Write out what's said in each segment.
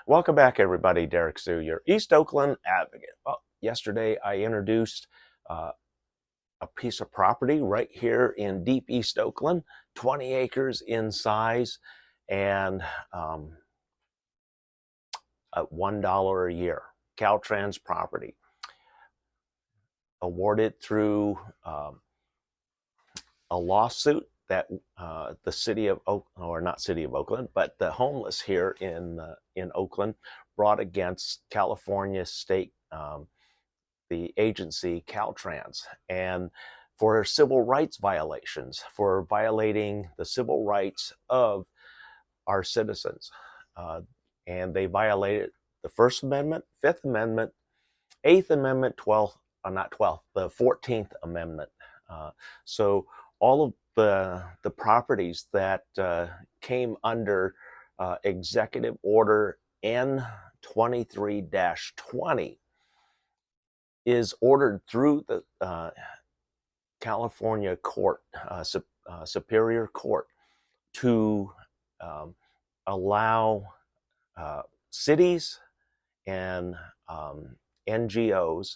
Welcome back, everybody. Derrick Sue, your East Oakland advocate. Well, yesterday I introduced uh, a piece of property right here in deep East Oakland, 20 acres in size, and at $1 a year. Caltrans property, awarded through a lawsuit that the city of or not city of Oakland, but the homeless here in Oakland brought against California state the agency Caltrans, and for civil rights violations, for violating the civil rights of our citizens. Uh, and they violated the First Amendment, Fifth Amendment, Eighth Amendment, 12th, not 12th, the 14th Amendment. So all of the properties that came under Executive Order N23-20 is ordered through the California court, Superior Court, to allow cities and NGOs,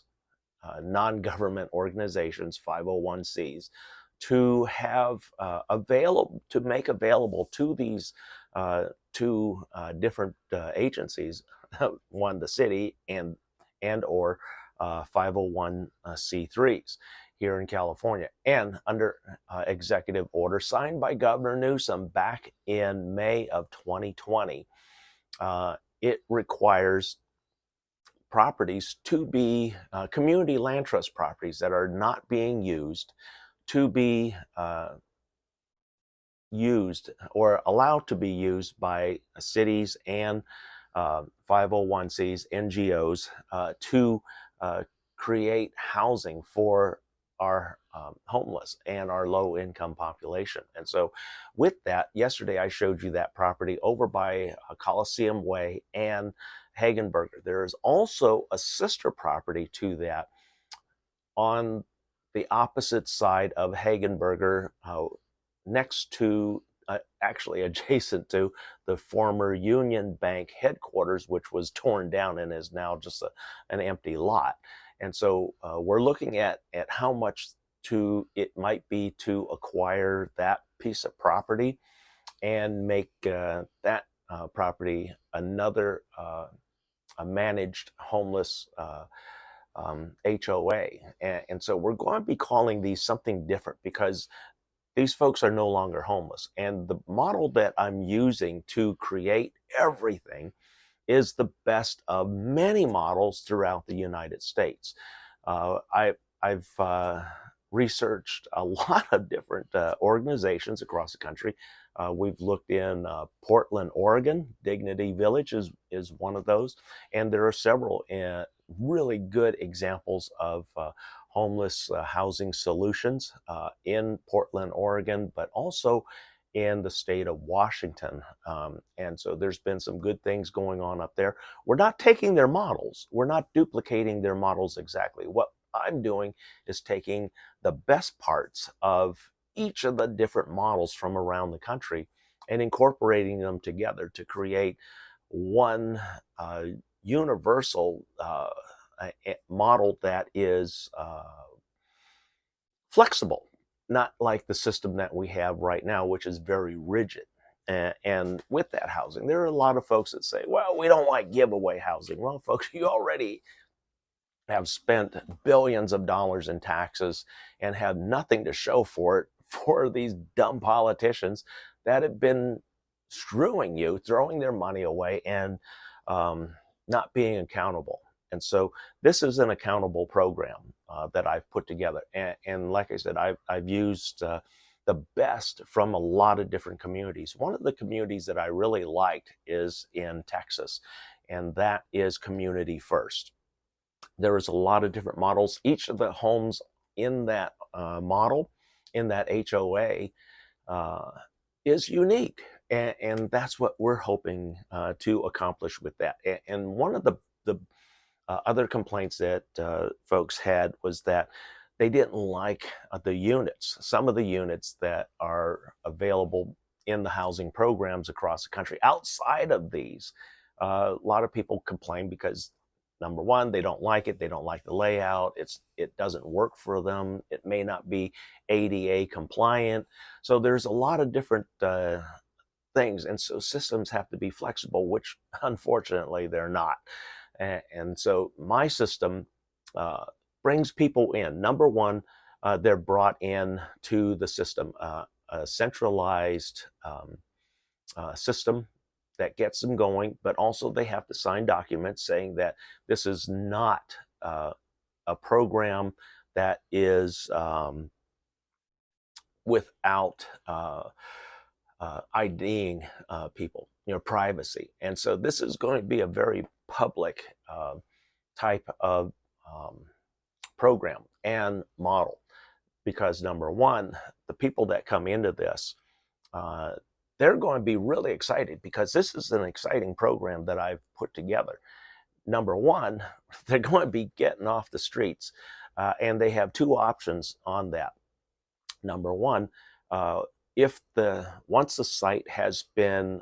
non-government organizations, 501(c)s, to have make available to these two different agencies, one the city and or 501(c)(3)s here in California, and under executive order signed by Governor Newsom back in May of 2020, it requires properties to be community land trust properties that are not being used to be used or allowed to be used by cities and 501(c)s, NGOs, to create housing for our homeless and our low-income population. And so with that, yesterday I showed you that property over by Coliseum Way and Hagenberger. There is also a sister property to that on the opposite side of Hagenberger, next to, actually adjacent to, the former Union Bank headquarters, which was torn down and is now just an empty lot. And so we're looking at how much it might be to acquire that piece of property and make that property another a managed homeless HOA. And so we're going to be calling these something different because these folks are no longer homeless. And the model that I'm using to create everything is the best of many models throughout the United States. I've researched a lot of different organizations across the country. We've looked in Portland, Oregon. Dignity Village is one of those. And there are several really good examples of homeless housing solutions in Portland, Oregon, but also in the state of Washington. And so there's been some good things going on up there. We're not taking their models. We're not duplicating their models exactly. What I'm doing is taking the best parts of each of the different models from around the country and incorporating them together to create one universal model that is flexible, not like the system that we have right now, which is very rigid. And with that housing, there are a lot of folks that say, well, we don't like giveaway housing. Well, folks, you already have spent billions of dollars in taxes and have nothing to show for it for these dumb politicians that have been screwing you, throwing their money away, and not being accountable. And so this is an accountable program that I've put together. And like I said, I've used the best from a lot of different communities. One of the communities that I really liked is in Texas, and that is Community First. There is a lot of different models. Each of the homes in that model, in that HOA, is unique. And that's what we're hoping to accomplish with that. And one of the other complaints that folks had was that they didn't like the units, some of the units that are available in the housing programs across the country. Outside of these, A lot of people complain because, number one, they don't like it. They don't like the layout. It doesn't work for them. It may not be ADA compliant. So there's a lot of different things. And so systems have to be flexible, which unfortunately they're not. And so my system brings people in. Number one, they're brought in to the system, a centralized system that gets them going, but also they have to sign documents saying that this is not a program that is without IDing people, privacy. And so this is going to be a very public type of program and model, because number one, the people that come into this, they're going to be really excited because this is an exciting program that I've put together. Number one, they're going to be getting off the streets, and they have two options on that. Number one, once the site has been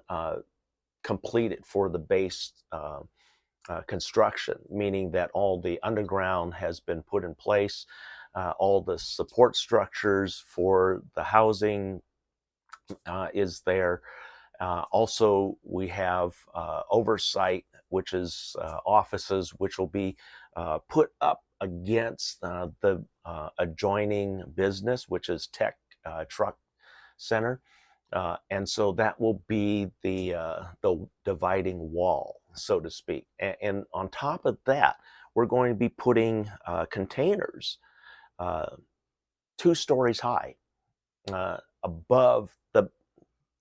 completed for the base construction, meaning that all the underground has been put in place, all the support structures for the housing is there. Also, we have oversight, which is offices which will be put up against the adjoining business, which is Tech Truck Center. And so that will be the dividing wall, so to speak. And on top of that, we're going to be putting containers 2 stories high above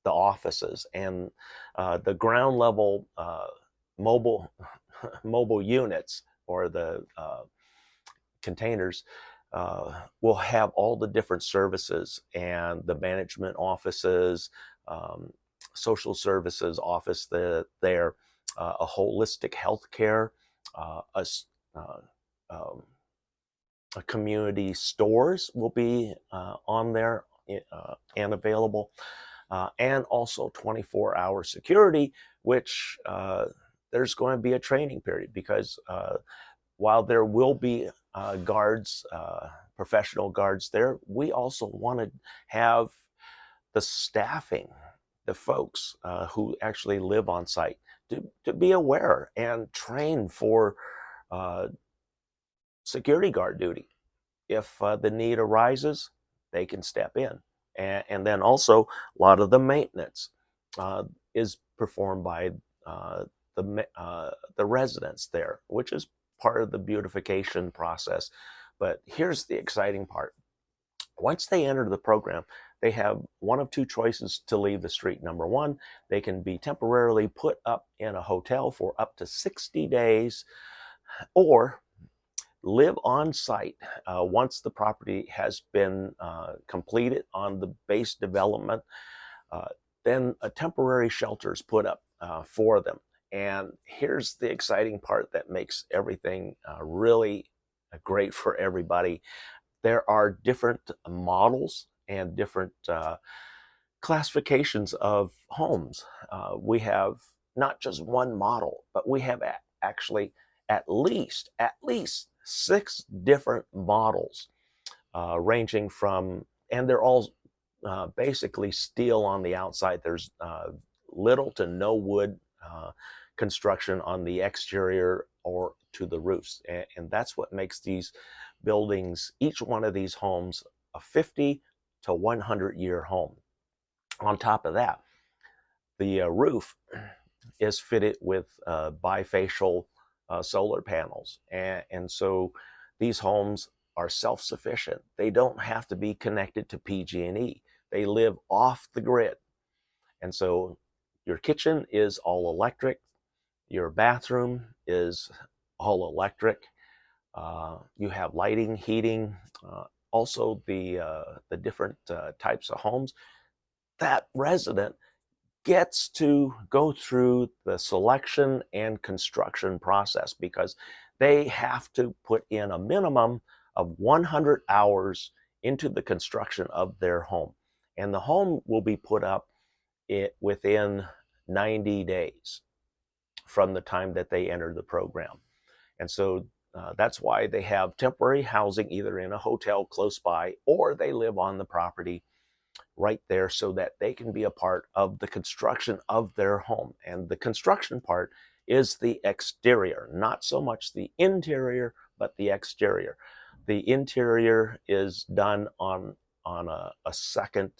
the offices, and the ground level mobile units, or the containers, will have all the different services and the management offices, social services office there, a holistic healthcare, a community stores will be on there and available, and also 24-hour security, which there's going to be a training period, because while there will be guards, professional guards there, we also want to have the staffing, the folks who actually live on site, to be aware and trained for security guard duty. If the need arises, they can step in. And then also, a lot of the maintenance is performed by the residents there, which is part of the beautification process. But here's the exciting part. Once they enter the program, they have one of two choices to leave the street. Number one, they can be temporarily put up in a hotel for up to 60 days, or live on site once the property has been completed on the base development. Then a temporary shelter is put up for them. And here's the exciting part that makes everything really great for everybody. There are different models and different classifications of homes. We have not just one model, but we have actually at least 6 different models, ranging from, and they're all basically steel on the outside. There's little to no wood construction on the exterior or to the roofs. And that's what makes these buildings, each one of these homes, a 50 to 100-year home. On top of that, the roof is fitted with bifacial solar panels. And so these homes are self-sufficient. They don't have to be connected to PG&E. They live off the grid. And so your kitchen is all electric. Your bathroom is all electric. You have lighting, heating, also the different types of homes. That resident gets to go through the selection and construction process, because they have to put in a minimum of 100 hours into the construction of their home. And the home will be put up within 90 days. from the time that they enter the program. And so that's why they have temporary housing either in a hotel close by, or they live on the property right there so that they can be a part of the construction of their home. And the construction part is the exterior, not so much the interior, but the exterior. The interior is done on a second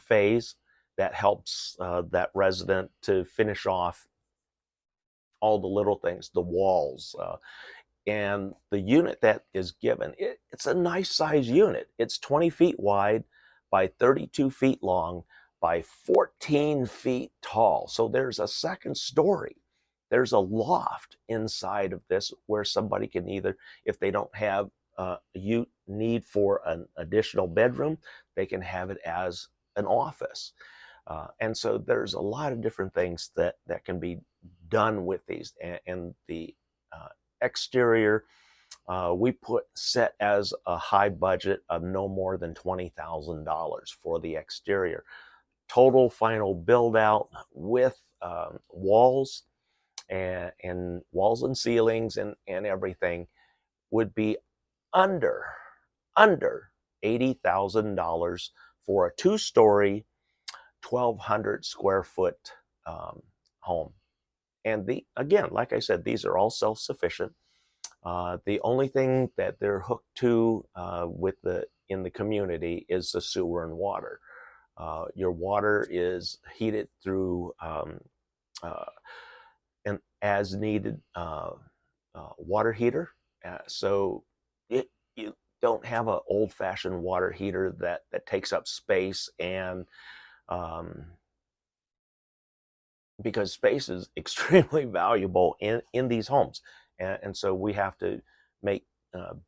phase that helps that resident to finish off all the little things, the walls, and the unit that is given, it's a nice size unit. It's 20 feet wide by 32 feet long by 14 feet tall. So there's a second story. There's a loft inside of this where somebody can either, if they don't have a need for an additional bedroom, they can have it as an office. And so there's a lot of different things that can be done with these. And the exterior, we put set as a high budget of no more than $20,000 for the exterior. Total final build out with walls and walls and ceilings and everything would be under $80,000 for a 2-story, 1,200 square foot home. And again, like I said, these are all self-sufficient. The only thing that they're hooked to in the community is the sewer and water. Your water is heated through an as needed water heater. So you don't have an old-fashioned water heater that takes up space, and because space is extremely valuable in these homes. And so we have to make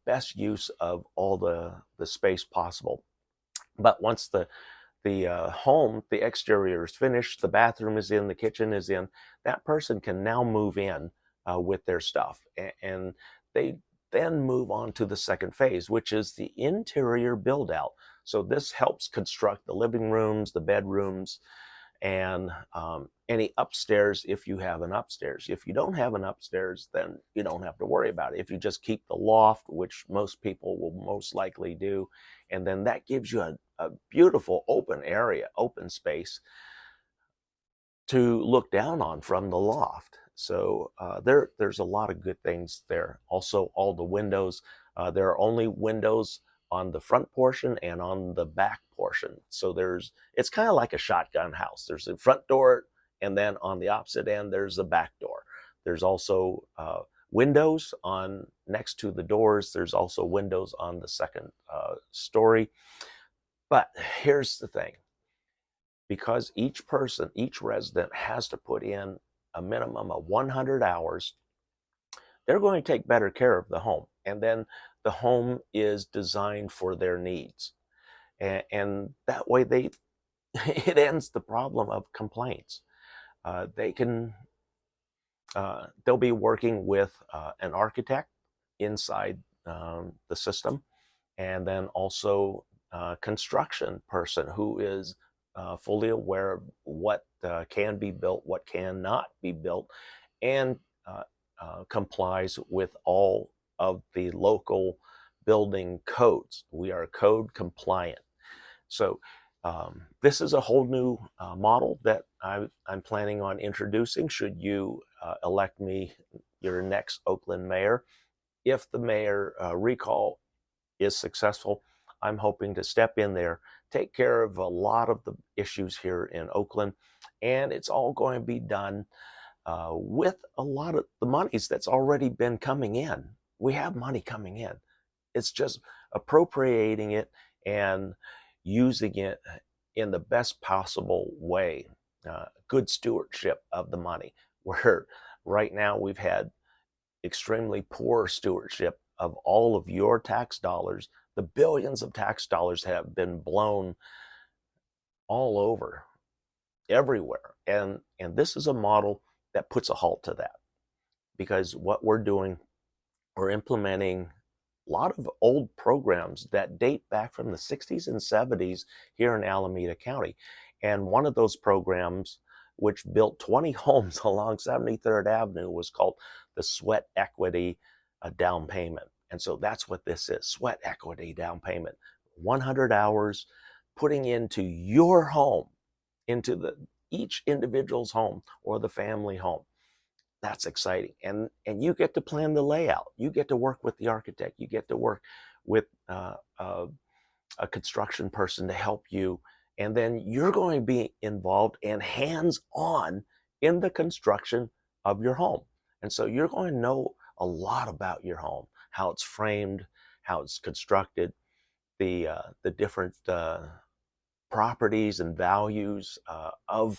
best use of all the space possible. But once the home, the exterior is finished, the bathroom is in, the kitchen is in, that person can now move in with their stuff. And they then move on to the second phase, which is the interior build out. So this helps construct the living rooms, the bedrooms, and any upstairs if you have an upstairs. If you don't have an upstairs, then you don't have to worry about it. If you just keep the loft, which most people will most likely do, and then that gives you a beautiful open area, open space to look down on from the loft. So there's a lot of good things there. Also, all the windows, there are only windows on the front portion and on the back portion. So it's kind of like a shotgun house. There's a front door, and then on the opposite end, there's a back door. There's also windows on next to the doors. There's also windows on the second story. But here's the thing. Because each resident has to put in a minimum of 100 hours, they're going to take better care of the home. And then the home is designed for their needs. And that way it ends the problem of complaints. They'll be working with an architect inside the system, and then also a construction person who is fully aware of what can be built, what cannot be built, and complies with all of the local building codes. We are code compliant. So this is a whole new model that I'm planning on introducing should you elect me your next Oakland mayor. If the mayor recall is successful, I'm hoping to step in there, take care of a lot of the issues here in Oakland, and it's all going to be done with a lot of the monies that's already been coming in. We have money coming in. It's just appropriating it and using it in the best possible way. Good stewardship of the money, where right now we've had extremely poor stewardship of all of your tax dollars. The billions of tax dollars have been blown all over, everywhere. And this is a model that puts a halt to that, because what we're doing, we're implementing a lot of old programs that date back from the 60s and 70s here in Alameda County. And one of those programs which built 20 homes along 73rd Avenue, was called the sweat equity down payment. And so that's what this is, sweat equity down payment. 100 hours putting into your home, into each individual's home or the family home. That's exciting. And you get to plan the layout. You get to work with the architect. You get to work with a construction person to help you. And then you're going to be involved and hands-on in the construction of your home. And so you're going to know a lot about your home, how it's framed, how it's constructed, the different properties and values of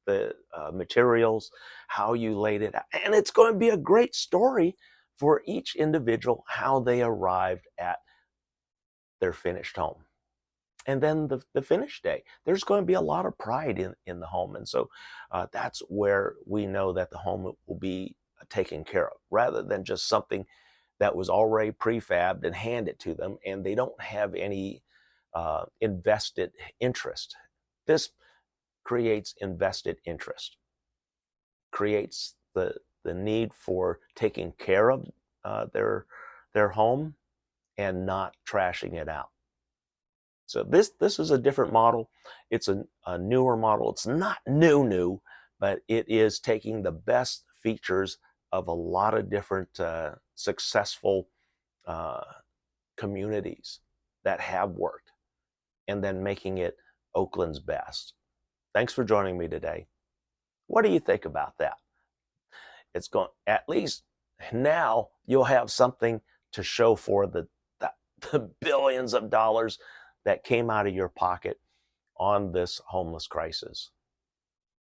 the materials, how you laid it out. And it's going to be a great story for each individual, how they arrived at their finished home. And then the finish day, there's going to be a lot of pride in the home. And so that's where we know that the home will be taken care of, rather than just something that was already prefabbed and handed to them, and they don't have any invested interest. This creates invested interest, creates the need for taking care of their home and not trashing it out. So this is a different model. It's a newer model. It's not new, but it is taking the best features of a lot of different successful communities that have worked, and then making it Oakland's best. Thanks for joining me today. What do you think about that? It's going, at least now you'll have something to show for the billions of dollars that came out of your pocket on this homeless crisis.